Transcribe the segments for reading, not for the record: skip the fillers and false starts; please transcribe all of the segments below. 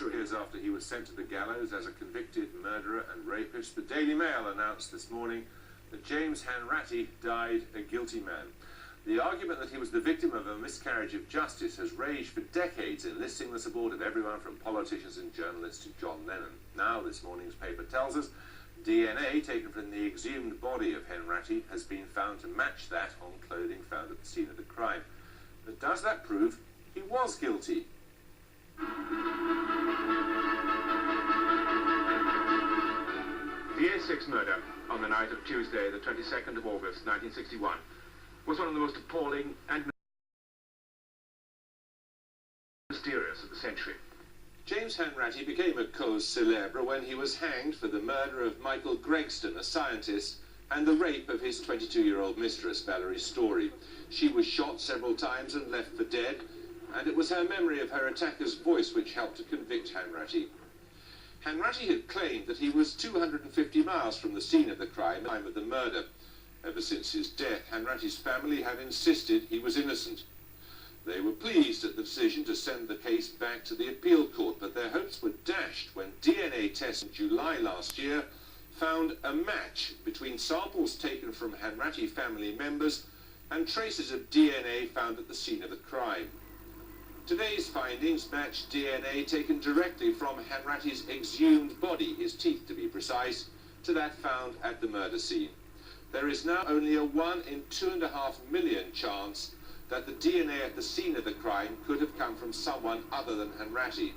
crucial years after he was sent to the gallows as a convicted murderer and rapist, the Daily Mail announced this morning that James Hanratty died a guilty man. The argument that he was the victim of a miscarriage of justice has raged for decades, enlisting the support of everyone from politicians and journalists to John Lennon. Now, this morning's paper tells us DNA taken from the exhumed body of Hanratty has been found to match that on clothing found at the scene of the crime. But does that prove he was guilty? The A6 murder on the night of Tuesday, the 22nd of August, 1961, was one of the most appalling and mysterious of the century. James Hanratty became a cause célèbre when he was hanged for the murder of Michael Gregston, a scientist, and the rape of his 22-year-old mistress, Valerie Story. She was shot several times and left for dead, and it was her memory of her attacker's voice which helped to convict Hanratty. Hanratty had claimed that he was 250 miles from the scene of the crime at the time of the murder. Ever since his death, Hanratty's family had insisted he was innocent. They were pleased at the decision to send the case back to the appeal court, but their hopes were dashed when DNA tests in July last year found a match between samples taken from Hanratty family members and traces of DNA found at the scene of the crime. Today's findings match DNA taken directly from Hanratty's exhumed body, his teeth to be precise, to that found at the murder scene. There is now only a 1 in 2.5 million chance that the DNA at the scene of the crime could have come from someone other than Hanratty.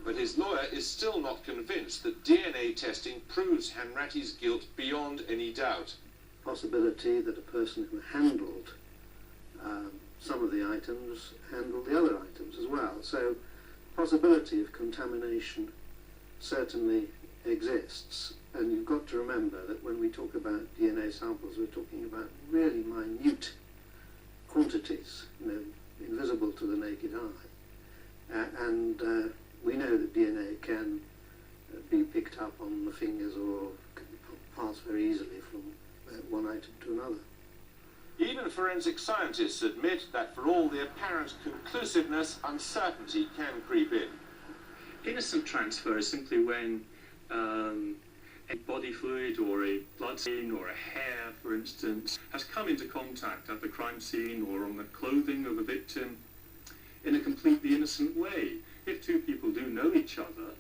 But his lawyer is still not convinced that DNA testing proves Hanratty's guilt beyond any doubt. Possibility that a person who handled some of the items handled the other items as well. So possibility of contamination certainly exists. And you've got to remember that when we talk about DNA samples, we're talking about really minute quantities, invisible to the naked eye. We know that DNA can be picked up on the fingers or can pass very easily from one item to another. Even forensic scientists admit that for all the apparent conclusiveness, uncertainty can creep in. Innocent transfer is simply when a body fluid or a blood stain or a hair, for instance, has come into contact at the crime scene or on the clothing of a victim in a completely innocent way. If two people do know each other,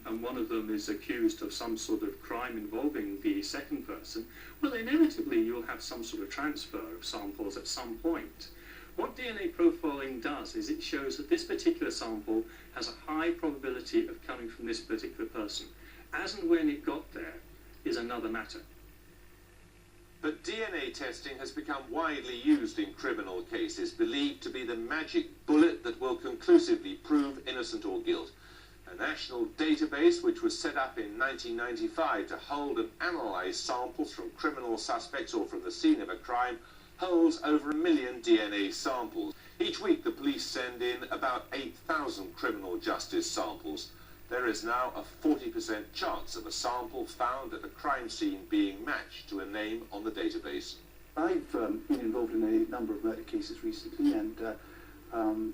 and one of them is accused of some sort of crime involving the second person, well, inevitably you'll have some sort of transfer of samples at some point. What DNA profiling does is it shows that this particular sample has a high probability of coming from this particular person. As and when it got there is another matter. But DNA testing has become widely used in criminal cases, believed to be the magic bullet that will conclusively prove innocent or guilt. A national database which was set up in 1995 to hold and analyse samples from criminal suspects or from the scene of a crime holds over 1 million DNA samples. Each week the police send in about 8,000 criminal justice samples. There is now a 40% chance of a sample found at a crime scene being matched to a name on the database. I've been involved in a number of murder cases recently and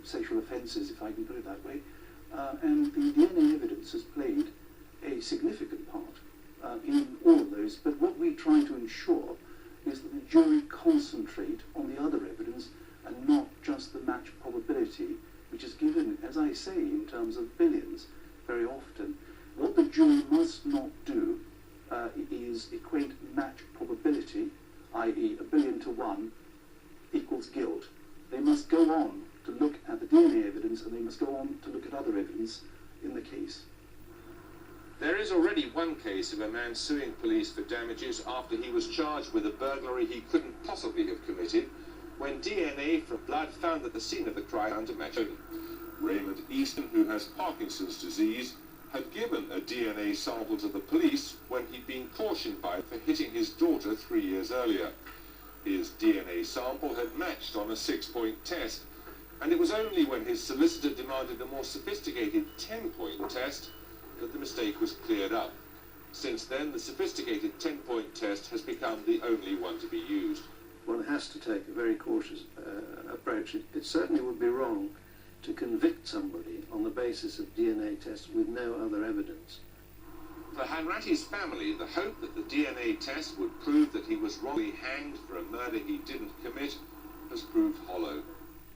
sexual offences, if I can put it that way, and the DNA evidence has played a significant part in all of those, but what we try to ensure is that the jury concentrate on the other evidence and not just the match probability, which is given, as I say, in terms of billions very often. What the jury must not do is equate match probability, i.e. 1 billion to 1 equals guilt. They must go on to look at the DNA evidence and they must go on to look at other evidence in the case. There is already one case of a man suing police for damages after he was charged with a burglary he couldn't possibly have committed when DNA from blood found at the scene of the crime found a match. Raymond Easton, who has Parkinson's disease, had given a DNA sample to the police when he'd been cautioned by for hitting his daughter 3 years earlier. His DNA sample had matched on a 6-point test, and it was only when his solicitor demanded a more sophisticated 10-point test that the mistake was cleared up. Since then, the sophisticated 10-point test has become the only one to be used. One has to take a very cautious approach. It certainly would be wrong to convict somebody on the basis of DNA tests with no other evidence. For Hanratty's family, the hope that the DNA test would prove that he was wrongly hanged for a murder he didn't commit has proved hollow.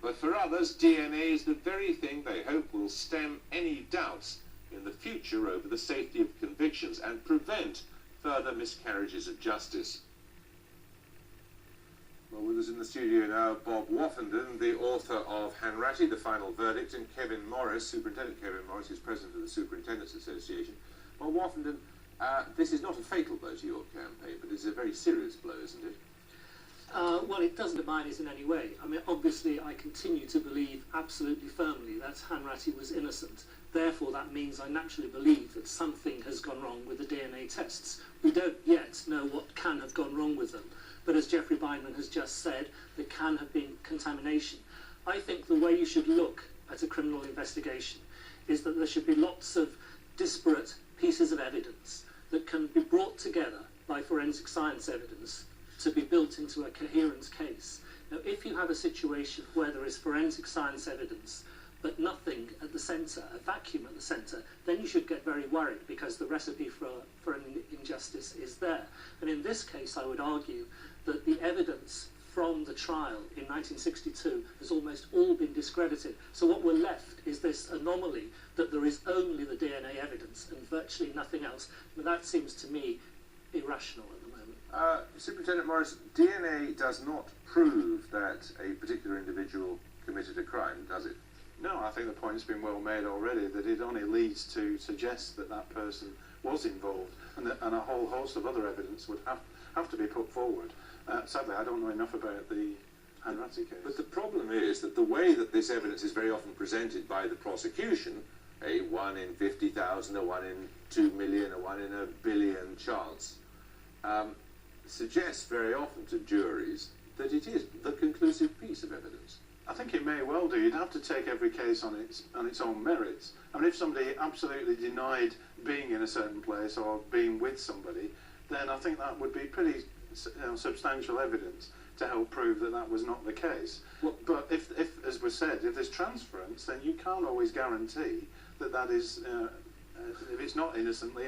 But for others, DNA is the very thing they hope will stem any doubts in the future over the safety of convictions and prevent further miscarriages of justice. Well, with us in the studio now, Bob Woffinden, the author of Hanratty, The Final Verdict, and Kevin Morris, Superintendent Kevin Morris, who's president of the Superintendents Association. Well, Woffinden, this is not a fatal blow to your campaign, but it's a very serious blow, isn't it? Well, it doesn't undermine it in any way. I mean, obviously, I continue to believe absolutely firmly that Hanratty was innocent. Therefore, that means I naturally believe that something has gone wrong with the DNA tests. We don't yet know what can have gone wrong with them. But as Geoffrey Bindman has just said, there can have been contamination. I think the way you should look at a criminal investigation is that there should be lots of disparate pieces of evidence that can be brought together by forensic science evidence to be built into a coherent case. Now, if you have a situation where there is forensic science evidence but nothing at the centre, a vacuum at the centre, then you should get very worried because the recipe for an injustice is there. And in this case, I would argue that the evidence from the trial in 1962 has almost all been discredited. So what we're left is this anomaly that there is only the DNA evidence and virtually nothing else. But that seems to me irrational at the moment. Superintendent Morris, DNA does not prove that a particular individual committed a crime, does it? No, I think the point's been well made already, that it only leads to suggest that that person was involved, and a whole host of other evidence would have to be put forward. Sadly, I don't know enough about the Hanratty case. But the problem is that the way that this evidence is very often presented by the prosecution, a 1 in 50,000, a 1 in 2 million, a 1 in a billion chance, suggests very often to juries that it is the conclusive piece of evidence. I think it may well do. You'd have to take every case on its own merits. I mean, if somebody absolutely denied being in a certain place or being with somebody, then I think that would be pretty substantial evidence to help prove that that was not the case. Well, but if, as was said, if there's transference, then you can't always guarantee that that is, if it's not innocently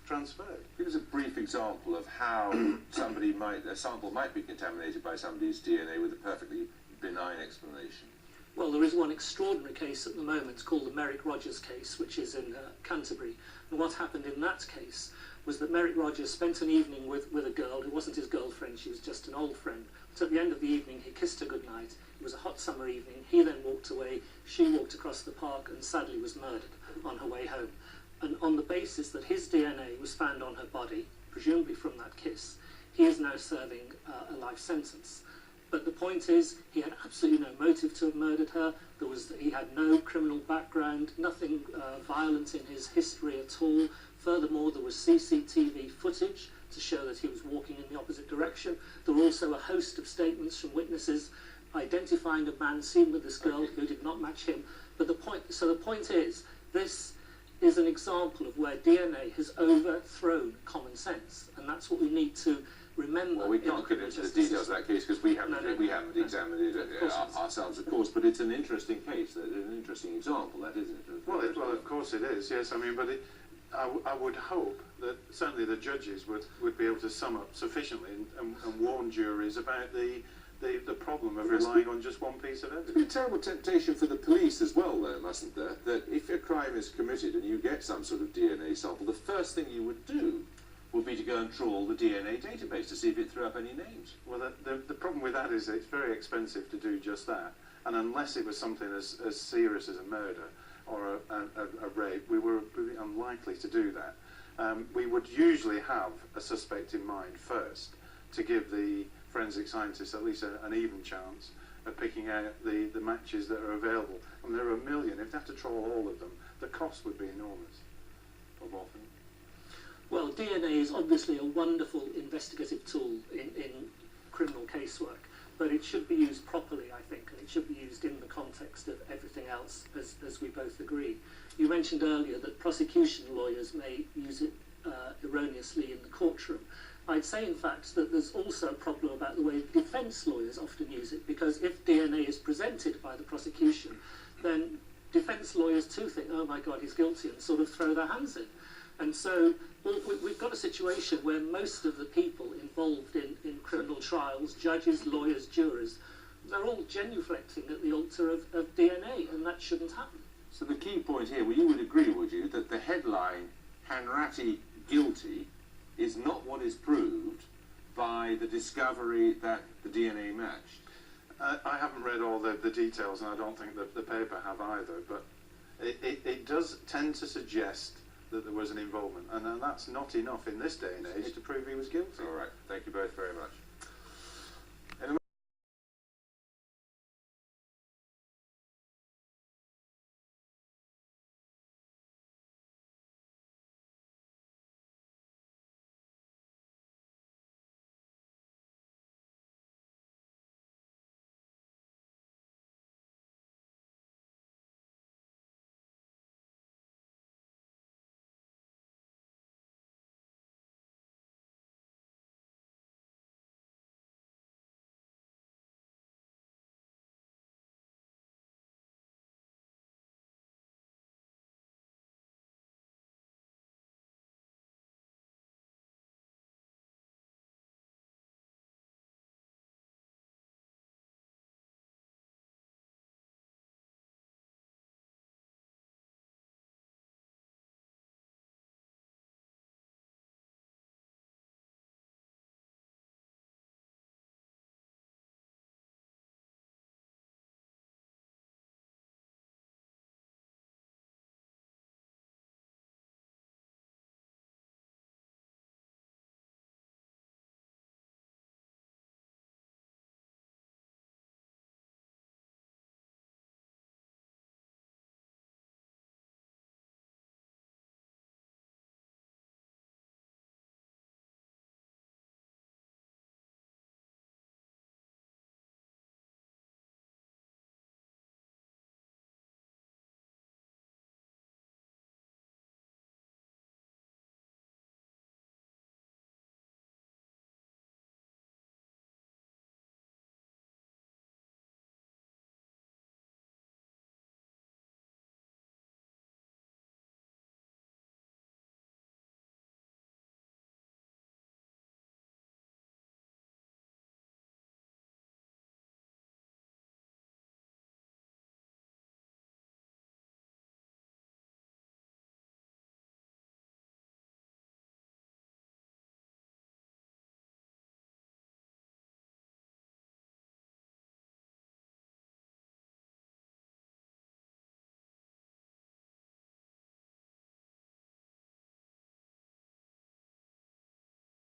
transferred. Give us a brief example of how a sample might be contaminated by somebody's DNA with a perfectly benign explanation. Well, there is one extraordinary case at the moment. It's called the Merrick Rogers case, which is in Canterbury. And what happened in that case was that Merrick Rogers spent an evening with a girl who wasn't his girlfriend, she was just an old friend. So at the end of the evening, he kissed her goodnight. It was a hot summer evening. He then walked away. She walked across the park and sadly was murdered on her way home. And on the basis that his DNA was found on her body, presumably from that kiss, he is now serving a life sentence. But the point is, he had absolutely no motive to have murdered her. He had no criminal background, nothing violent in his history at all. Furthermore, there was CCTV footage to show that he was walking in the opposite direction. There were also a host of statements from witnesses identifying a man seen with this girl who did not match him. But the point is, this is an example of where DNA has overthrown common sense, and that's what we need to remember. Well, we can't get into the details of that case because we haven't examined it ourselves, of course, but it's an interesting case, an interesting example, that isn't it? Well, of course it is, yes. I mean, but I would hope that certainly the judges would be able to sum up sufficiently and warn juries about the problem of relying on just one piece of evidence. It'd be a terrible temptation for the police as well, though, mustn't there? That if a crime is committed and you get some sort of DNA sample, the first thing you would do would be to go and trawl the DNA database to see if it threw up any names. Well, the problem with that is it's very expensive to do just that, and unless it was something as serious as a murder or a rape, we were pretty unlikely to do that. We would usually have a suspect in mind first to give the forensic scientists at least an even chance of picking out the matches that are available. And there are a million. If they have to trawl all of them, the cost would be enormous. Bob Woffinden. Well, DNA is obviously a wonderful investigative tool in criminal casework, but it should be used properly, I think, and it should be used in the context of everything else, as we both agree. You mentioned earlier that prosecution lawyers may use it erroneously in the courtroom. I'd say, in fact, that there's also a problem about the way defence lawyers often use it, because if DNA is presented by the prosecution, then defence lawyers too think, oh my God, he's guilty, and sort of throw their hands in. And so we've got a situation where most of the people involved in criminal trials, judges, lawyers, jurors, they're all genuflecting at the altar of d.n.a, and that shouldn't happen. So the key point here, well, you would agree, would you, that the headline, Hanratty guilty, is not what is proved by the discovery that the d.n.a matched? I haven't read all the details, and I don't think the paper have either, but it does tend to suggest that there was an involvement, and that's not enough in this day and age to prove he was guilty. All right, thank you both very much.